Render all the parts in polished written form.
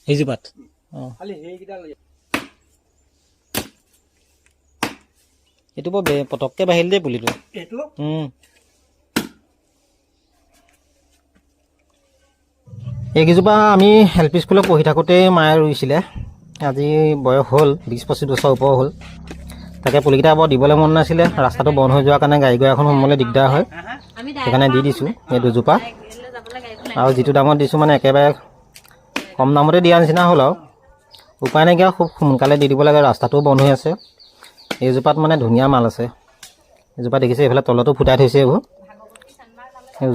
সেইজোপাত এইটো বৰ পটককৈ বাঢ়িল দেই পুলিটো। এইকেইজোপা আমি এল পি স্কুলত পঢ়ি থাকোঁতেই মায়ে ৰুইছিলে। আজি বয়স হ'ল 20-25 বছৰ ওপৰ হ'ল। তাকে পুলিকেইটা বৰ দিবলৈ মন নাছিলে, ৰাস্তাটো বন্ধ হৈ যোৱাৰ কাৰণে গাড়ী গৈ এখন সোমাবলৈ দিগদাৰ হয়, সেইকাৰণে দি দিছোঁ এই দুজোপা। আৰু যিটো দামত দিছোঁ মানে একেবাৰে কম দামতে দিয়া নিচিনা হ'ল আৰু উপায় নাইকিয়া, খুব সোনকালে দি দিব লাগে, ৰাস্তাটোও বন্ধ হৈ আছে। এইজোপাত মানে ধুনীয়া মাল আছে। এজোপা দেখিছে এইফালে তলতো ফুটাই থৈছে, এইবোৰ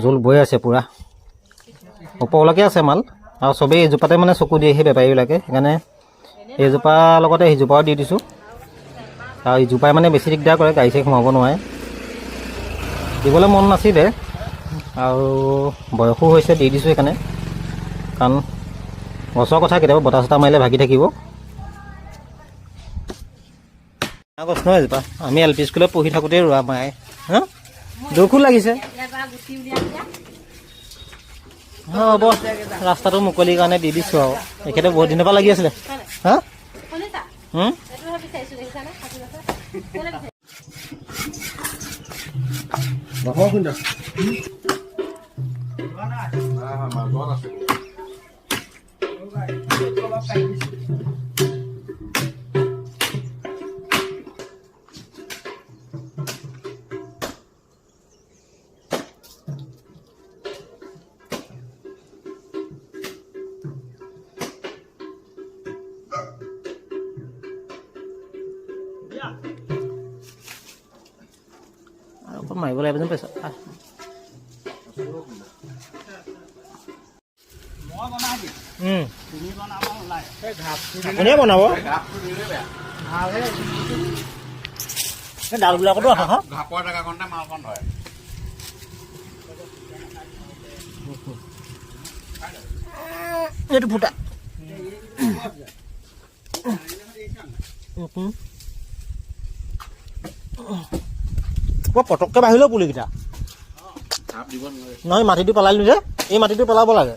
জোল বৈ আছে পূৰা ওপৰলৈকে আছে মাল। আৰু চবেই এইজোপাতে মানে চকু দিয়েহি বেপাৰীবিলাকে, সেইকাৰণে এইজোপা লগতে সেইজোপাও দি দিছোঁ। আৰু ইজোপাই মানে বেছি দিগদাৰ কৰে, গাড়ী চাড়ী সোমাব নোৱাৰে। দিবলৈ মন নাছিলে আৰু বয়সো হৈছে, দি দিছোঁ সেইকাৰণে। কাৰণ গছৰ কথা, কেতিয়াবা বতাহ চতাহ মাৰিলে ভাগি থাকিব। গছ নহয় এজোপা, আমি এল পি স্কুলত পঢ়ি থাকোঁতেই ৰোৱা মায়ে। হা দুখো লাগিছে। হ'ব, ৰাস্তাটো মুকলিৰ কাৰণে দি দিছোঁ আৰু। এখেতে বহুত দিনৰ পৰা লাগি আছিলে। হা আৰু মাৰিব লাগিব যেন পাইছ। কোনে বনাব ডালবিলাকতো আছে ঘাপৰ জেগাকণতে মালকণ ধৰে। এইটো ফুটা বৰ পটককৈ বাঢ়িলেও পুলিকেইটা নহয়, মাটিটো পেলাই দিলোঁ যে, এই মাটিটো পেলাব লাগে।